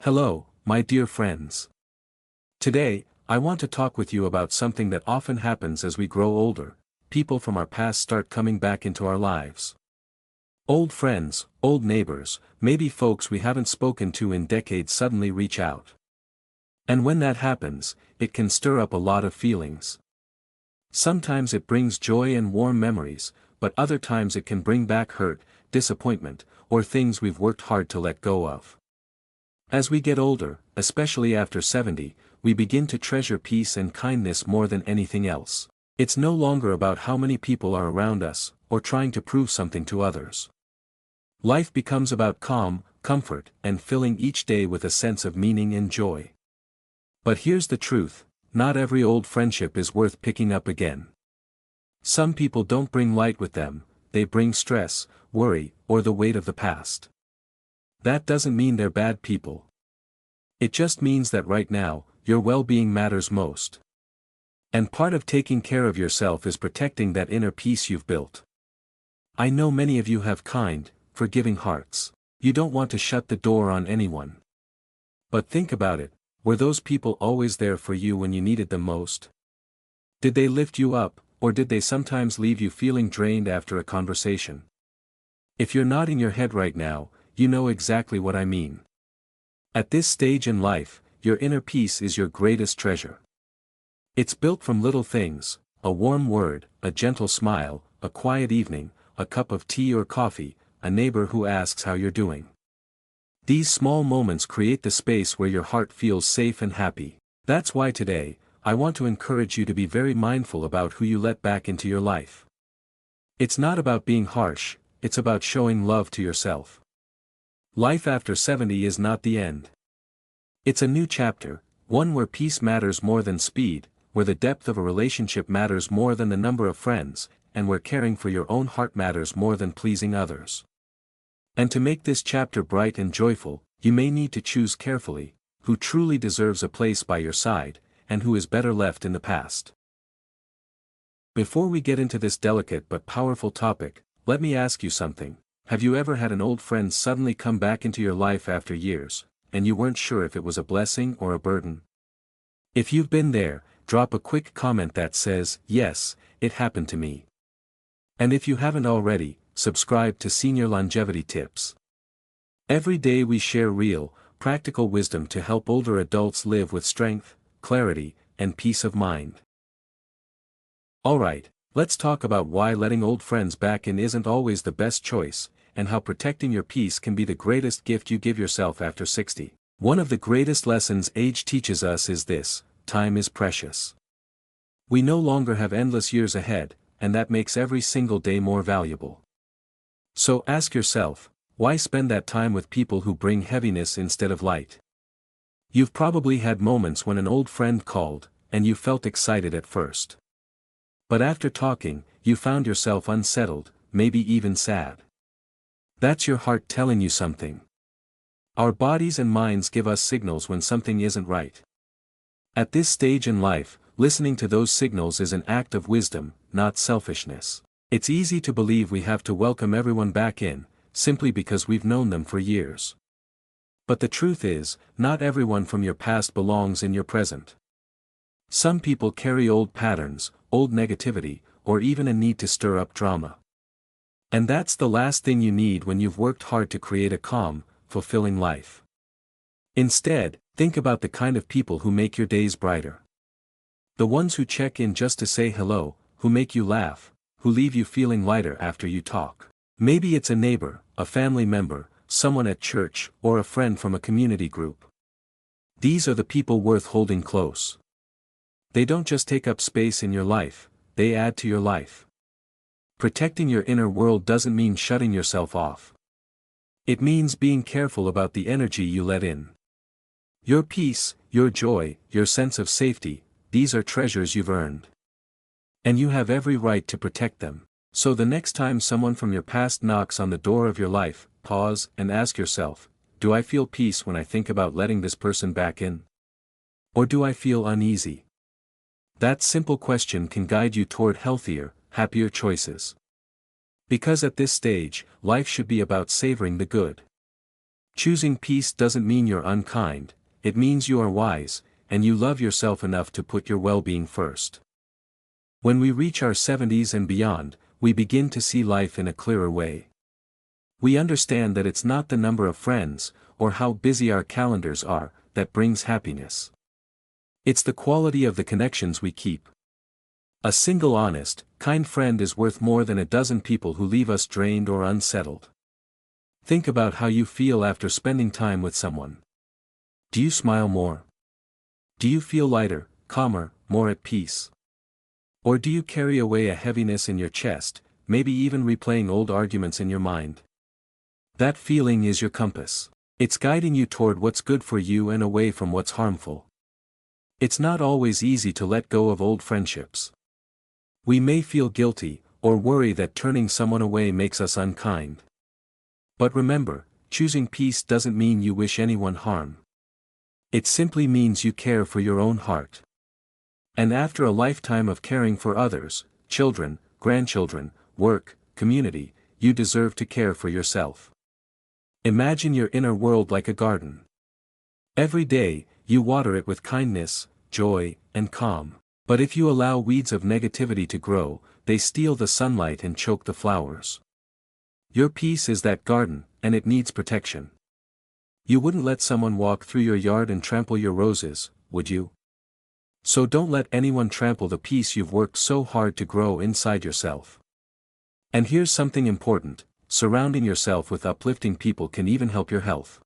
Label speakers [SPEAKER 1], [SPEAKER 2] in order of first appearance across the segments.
[SPEAKER 1] Hello, my dear friends. Today, I want to talk with you about something that often happens as we grow older. People from our past start coming back into our lives. Old friends, old neighbors, maybe folks we haven't spoken to in decades suddenly reach out. And when that happens, it can stir up a lot of feelings. Sometimes it brings joy and warm memories, but other times it can bring back hurt, disappointment, or things we've worked hard to let go of. As we get older, especially after 70, we begin to treasure peace and kindness more than anything else. It's no longer about how many people are around us, or trying to prove something to others. Life becomes about calm, comfort, and filling each day with a sense of meaning and joy. But here's the truth, not every old friendship is worth picking up again. Some people don't bring light with them, they bring stress, worry, or the weight of the past. That doesn't mean they're bad people. It just means that right now, your well-being matters most. And part of taking care of yourself is protecting that inner peace you've built. I know many of you have kind, forgiving hearts. You don't want to shut the door on anyone. But think about it, were those people always there for you when you needed them most? Did they lift you up, or did they sometimes leave you feeling drained after a conversation? If you're nodding your head right now, you know exactly what I mean. At this stage in life, your inner peace is your greatest treasure. It's built from little things, a warm word, a gentle smile, a quiet evening, a cup of tea or coffee, a neighbor who asks how you're doing. These small moments create the space where your heart feels safe and happy. That's why today, I want to encourage you to be very mindful about who you let back into your life. It's not about being harsh, it's about showing love to yourself. Life after 70 is not the end. It's a new chapter, one where peace matters more than speed, where the depth of a relationship matters more than the number of friends, and where caring for your own heart matters more than pleasing others. And to make this chapter bright and joyful, you may need to choose carefully, who truly deserves a place by your side, and who is better left in the past. Before we get into this delicate but powerful topic, let me ask you something. Have you ever had an old friend suddenly come back into your life after years, and you weren't sure if it was a blessing or a burden? If you've been there, drop a quick comment that says, "Yes, it happened to me." And if you haven't already, subscribe to Senior Longevity Tips. Every day we share real, practical wisdom to help older adults live with strength, clarity, and peace of mind. Alright, let's talk about why letting old friends back in isn't always the best choice, and how protecting your peace can be the greatest gift you give yourself after 60. One of the greatest lessons age teaches us is this: time is precious. We no longer have endless years ahead, and that makes every single day more valuable. So ask yourself, why spend that time with people who bring heaviness instead of light? You've probably had moments when an old friend called, and you felt excited at first. But after talking, you found yourself unsettled, maybe even sad. That's your heart telling you something. Our bodies and minds give us signals when something isn't right. At this stage in life, listening to those signals is an act of wisdom, not selfishness. It's easy to believe we have to welcome everyone back in, simply because we've known them for years. But the truth is, not everyone from your past belongs in your present. Some people carry old patterns, old negativity, or even a need to stir up drama. And that's the last thing you need when you've worked hard to create a calm, fulfilling life. Instead, think about the kind of people who make your days brighter. The ones who check in just to say hello, who make you laugh, who leave you feeling lighter after you talk. Maybe it's a neighbor, a family member, someone at church, or a friend from a community group. These are the people worth holding close. They don't just take up space in your life, they add to your life. Protecting your inner world doesn't mean shutting yourself off. It means being careful about the energy you let in. Your peace, your joy, your sense of safety, these are treasures you've earned. And you have every right to protect them. So the next time someone from your past knocks on the door of your life, pause and ask yourself, do I feel peace when I think about letting this person back in? Or do I feel uneasy? That simple question can guide you toward healthier, happier choices. Because at this stage, life should be about savoring the good. Choosing peace doesn't mean you're unkind, it means you are wise, and you love yourself enough to put your well-being first. When we reach our 70s and beyond, we begin to see life in a clearer way. We understand that it's not the number of friends, or how busy our calendars are, that brings happiness. It's the quality of the connections we keep. A single honest, kind friend is worth more than a dozen people who leave us drained or unsettled. Think about how you feel after spending time with someone. Do you smile more? Do you feel lighter, calmer, more at peace? Or do you carry away a heaviness in your chest, maybe even replaying old arguments in your mind? That feeling is your compass. It's guiding you toward what's good for you and away from what's harmful. It's not always easy to let go of old friendships. We may feel guilty, or worry that turning someone away makes us unkind. But remember, choosing peace doesn't mean you wish anyone harm. It simply means you care for your own heart. And after a lifetime of caring for others, children, grandchildren, work, community, you deserve to care for yourself. Imagine your inner world like a garden. Every day, you water it with kindness, joy, and calm. But if you allow weeds of negativity to grow, they steal the sunlight and choke the flowers. Your peace is that garden, and it needs protection. You wouldn't let someone walk through your yard and trample your roses, would you? So don't let anyone trample the peace you've worked so hard to grow inside yourself. And here's something important, surrounding yourself with uplifting people can even help your health.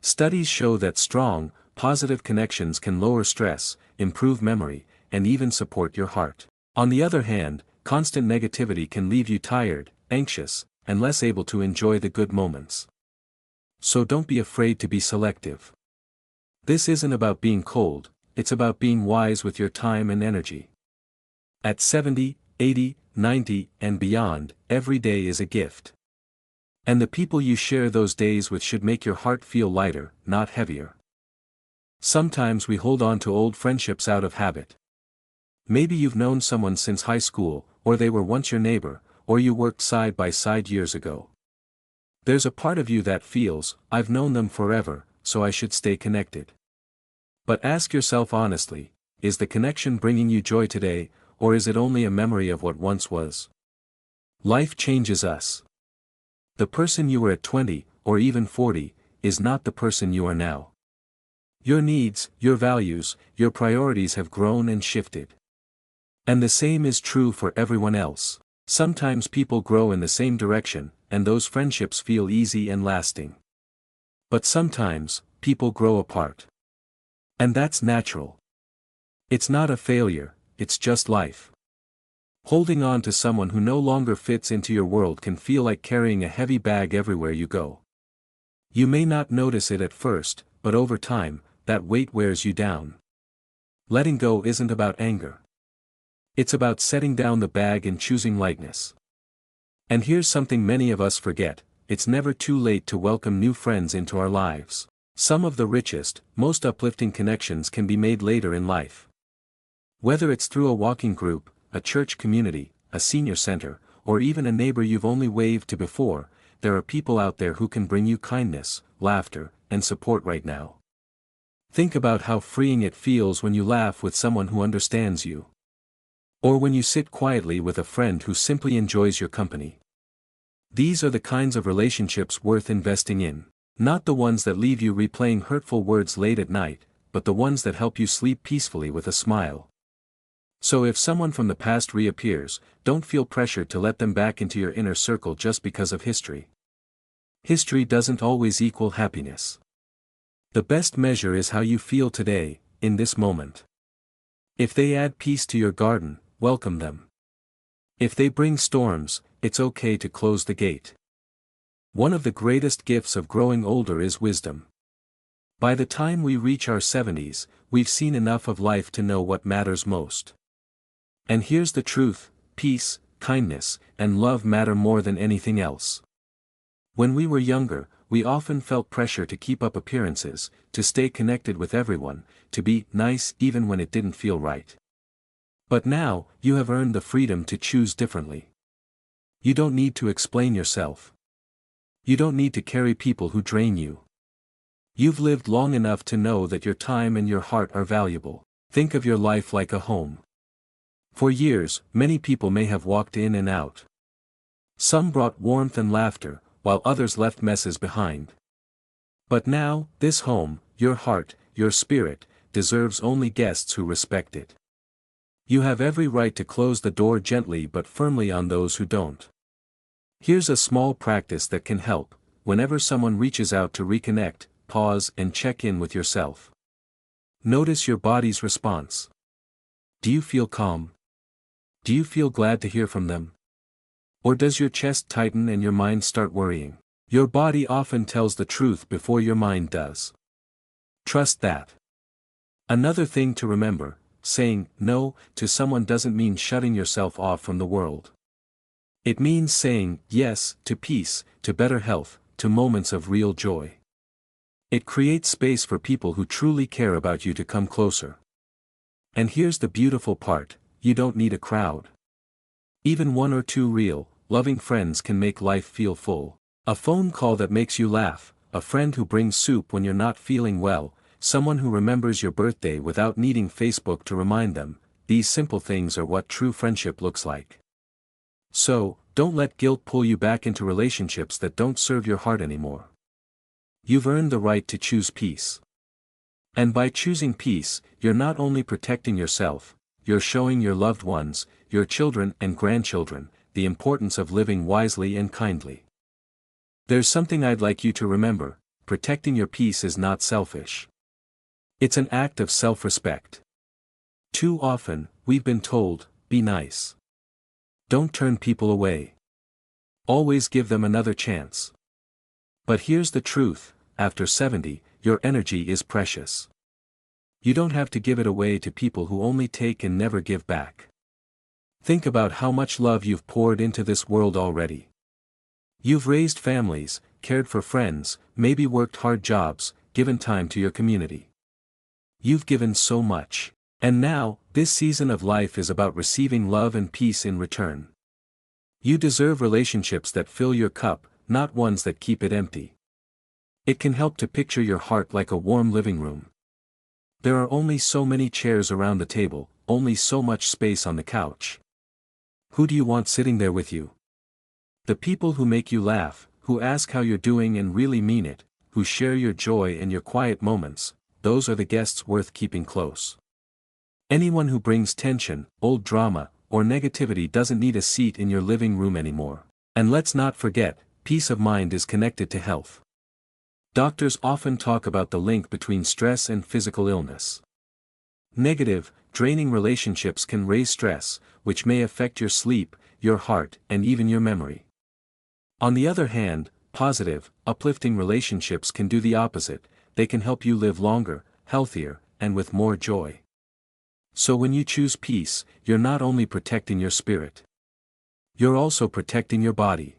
[SPEAKER 1] Studies show that strong, positive connections can lower stress, improve memory, and even support your heart. On the other hand, constant negativity can leave you tired, anxious, and less able to enjoy the good moments. So don't be afraid to be selective. This isn't about being cold, it's about being wise with your time and energy. At 70, 80, 90, and beyond, every day is a gift. And the people you share those days with should make your heart feel lighter, not heavier. Sometimes we hold on to old friendships out of habit. Maybe you've known someone since high school, or they were once your neighbor, or you worked side by side years ago. There's a part of you that feels, I've known them forever, so I should stay connected. But ask yourself honestly, is the connection bringing you joy today, or is it only a memory of what once was? Life changes us. The person you were at 20, or even 40, is not the person you are now. Your needs, your values, your priorities have grown and shifted. And the same is true for everyone else. Sometimes people grow in the same direction, and those friendships feel easy and lasting. But sometimes, people grow apart. And that's natural. It's not a failure, it's just life. Holding on to someone who no longer fits into your world can feel like carrying a heavy bag everywhere you go. You may not notice it at first, but over time, that weight wears you down. Letting go isn't about anger. It's about setting down the bag and choosing lightness. And here's something many of us forget, it's never too late to welcome new friends into our lives. Some of the richest, most uplifting connections can be made later in life. Whether it's through a walking group, a church community, a senior center, or even a neighbor you've only waved to before, there are people out there who can bring you kindness, laughter, and support right now. Think about how freeing it feels when you laugh with someone who understands you. Or when you sit quietly with a friend who simply enjoys your company. These are the kinds of relationships worth investing in. Not the ones that leave you replaying hurtful words late at night, but the ones that help you sleep peacefully with a smile. So if someone from the past reappears, don't feel pressured to let them back into your inner circle just because of history. History doesn't always equal happiness. The best measure is how you feel today, in this moment. If they add peace to your garden, welcome them. If they bring storms, it's okay to close the gate. One of the greatest gifts of growing older is wisdom. By the time we reach our 70s, we've seen enough of life to know what matters most. And here's the truth, peace, kindness, and love matter more than anything else. When we were younger, we often felt pressure to keep up appearances, to stay connected with everyone, to be nice even when it didn't feel right. But now, you have earned the freedom to choose differently. You don't need to explain yourself. You don't need to carry people who drain you. You've lived long enough to know that your time and your heart are valuable. Think of your life like a home. For years, many people may have walked in and out. Some brought warmth and laughter, while others left messes behind. But now, this home, your heart, your spirit, deserves only guests who respect it. You have every right to close the door gently but firmly on those who don't. Here's a small practice that can help. Whenever someone reaches out to reconnect, pause and check in with yourself. Notice your body's response. Do you feel calm? Do you feel glad to hear from them? Or does your chest tighten and your mind start worrying? Your body often tells the truth before your mind does. Trust that. Another thing to remember, saying no to someone doesn't mean shutting yourself off from the world. It means saying yes to peace, to better health, to moments of real joy. It creates space for people who truly care about you to come closer. And here's the beautiful part, you don't need a crowd. Even one or two real, loving friends can make life feel full. A phone call that makes you laugh, a friend who brings soup when you're not feeling well, someone who remembers your birthday without needing Facebook to remind them. These simple things are what true friendship looks like. So, don't let guilt pull you back into relationships that don't serve your heart anymore. You've earned the right to choose peace. And by choosing peace, you're not only protecting yourself, you're showing your loved ones, your children and grandchildren, the importance of living wisely and kindly. There's something I'd like you to remember, protecting your peace is not selfish. It's an act of self-respect. Too often, we've been told, be nice. Don't turn people away. Always give them another chance. But here's the truth, after 70, your energy is precious. You don't have to give it away to people who only take and never give back. Think about how much love you've poured into this world already. You've raised families, cared for friends, maybe worked hard jobs, given time to your community. You've given so much. And now, this season of life is about receiving love and peace in return. You deserve relationships that fill your cup, not ones that keep it empty. It can help to picture your heart like a warm living room. There are only so many chairs around the table, only so much space on the couch. Who do you want sitting there with you? The people who make you laugh, who ask how you're doing and really mean it, who share your joy and your quiet moments, those are the guests worth keeping close. Anyone who brings tension, old drama, or negativity doesn't need a seat in your living room anymore. And let's not forget, peace of mind is connected to health. Doctors often talk about the link between stress and physical illness. Negative, draining relationships can raise stress, which may affect your sleep, your heart, and even your memory. On the other hand, positive, uplifting relationships can do the opposite. They can help you live longer, healthier, and with more joy. So when you choose peace, you're not only protecting your spirit. You're also protecting your body.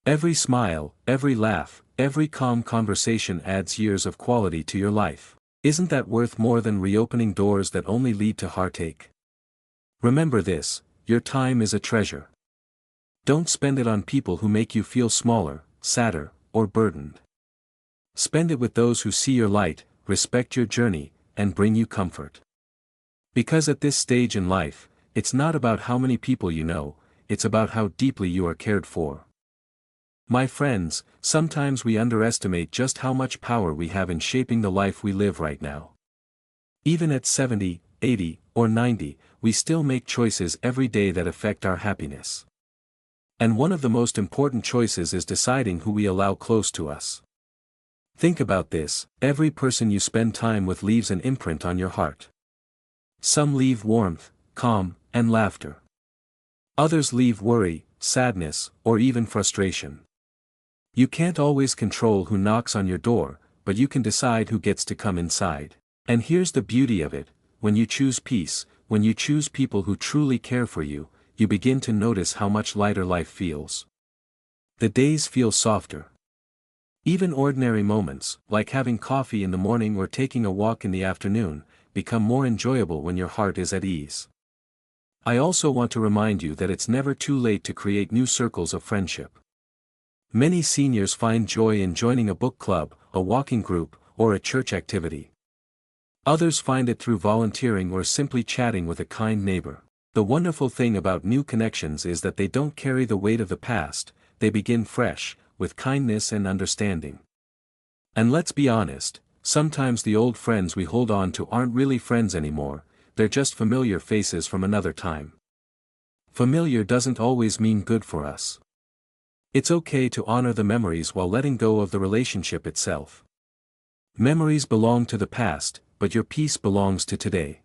[SPEAKER 1] Every smile, every laugh, every calm conversation adds years of quality to your life. Isn't that worth more than reopening doors that only lead to heartache? Remember this, your time is a treasure. Don't spend it on people who make you feel smaller, sadder, or burdened. Spend it with those who see your light, respect your journey, and bring you comfort. Because at this stage in life, it's not about how many people you know, it's about how deeply you are cared for. My friends, sometimes we underestimate just how much power we have in shaping the life we live right now. Even at 70, 80, or 90, we still make choices every day that affect our happiness. And one of the most important choices is deciding who we allow close to us. Think about this, every person you spend time with leaves an imprint on your heart. Some leave warmth, calm, and laughter. Others leave worry, sadness, or even frustration. You can't always control who knocks on your door, but you can decide who gets to come inside. And here's the beauty of it, when you choose peace, when you choose people who truly care for you, you begin to notice how much lighter life feels. The days feel softer. Even ordinary moments, like having coffee in the morning or taking a walk in the afternoon, become more enjoyable when your heart is at ease. I also want to remind you that it's never too late to create new circles of friendship. Many seniors find joy in joining a book club, a walking group, or a church activity. Others find it through volunteering or simply chatting with a kind neighbor. The wonderful thing about new connections is that they don't carry the weight of the past, they begin fresh, with kindness and understanding. And let's be honest, sometimes the old friends we hold on to aren't really friends anymore, they're just familiar faces from another time. Familiar doesn't always mean good for us. It's okay to honor the memories while letting go of the relationship itself. Memories belong to the past, but your peace belongs to today.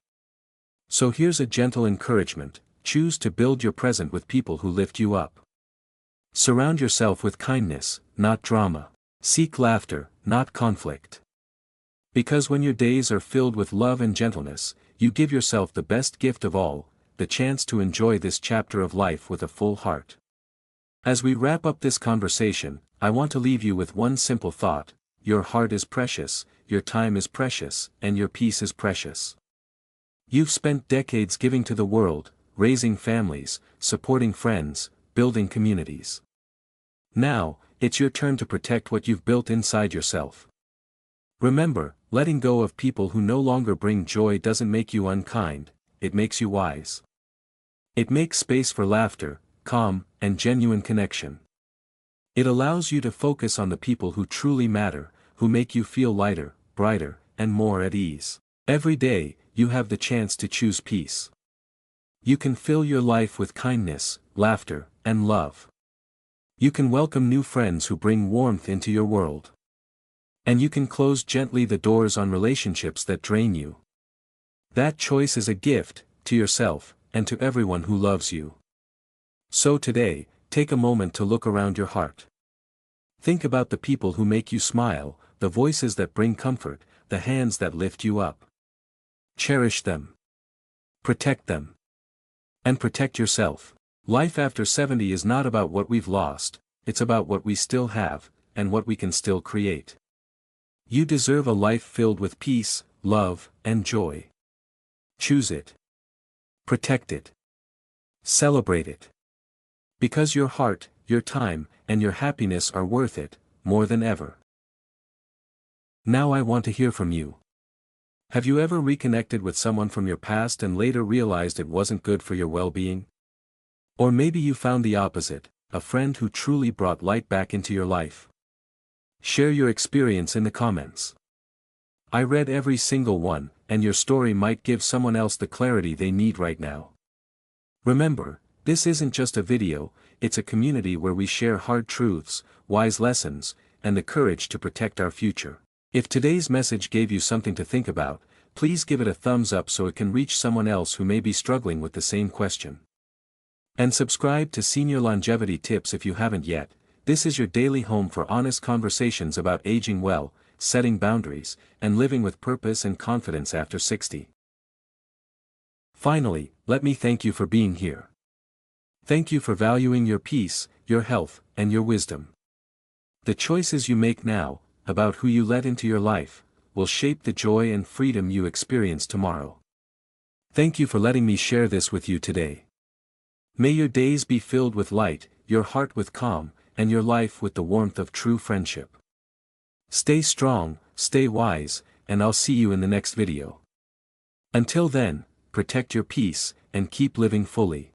[SPEAKER 1] So here's a gentle encouragement: choose to build your present with people who lift you up. Surround yourself with kindness, not drama. Seek laughter, not conflict. Because when your days are filled with love and gentleness, you give yourself the best gift of all, the chance to enjoy this chapter of life with a full heart. As we wrap up this conversation, I want to leave you with one simple thought: your heart is precious, your time is precious, and your peace is precious. You've spent decades giving to the world, raising families, supporting friends, building communities. Now, it's your turn to protect what you've built inside yourself. Remember, letting go of people who no longer bring joy doesn't make you unkind, it makes you wise. It makes space for laughter, calm, and genuine connection. It allows you to focus on the people who truly matter, who make you feel lighter, brighter, and more at ease. Every day, you have the chance to choose peace. You can fill your life with kindness, laughter, and love. You can welcome new friends who bring warmth into your world. And you can close gently the doors on relationships that drain you. That choice is a gift, to yourself, and to everyone who loves you. So today, take a moment to look around your heart. Think about the people who make you smile, the voices that bring comfort, the hands that lift you up. Cherish them. Protect them. And protect yourself. Life after 70 is not about what we've lost, it's about what we still have, and what we can still create. You deserve a life filled with peace, love, and joy. Choose it. Protect it. Celebrate it. Because your heart, your time, and your happiness are worth it, more than ever. Now I want to hear from you. Have you ever reconnected with someone from your past and later realized it wasn't good for your well-being? Or maybe you found the opposite, a friend who truly brought light back into your life. Share your experience in the comments. I read every single one, and your story might give someone else the clarity they need right now. Remember, this isn't just a video, it's a community where we share hard truths, wise lessons, and the courage to protect our future. If today's message gave you something to think about, please give it a thumbs up so it can reach someone else who may be struggling with the same question. And subscribe to Senior Longevity Tips if you haven't yet. This is your daily home for honest conversations about aging well, setting boundaries, and living with purpose and confidence after 60. Finally, let me thank you for being here. Thank you for valuing your peace, your health, and your wisdom. The choices you make now, about who you let into your life, will shape the joy and freedom you experience tomorrow. Thank you for letting me share this with you today. May your days be filled with light, your heart with calm, and your life with the warmth of true friendship. Stay strong, stay wise, and I'll see you in the next video. Until then, protect your peace, and keep living fully.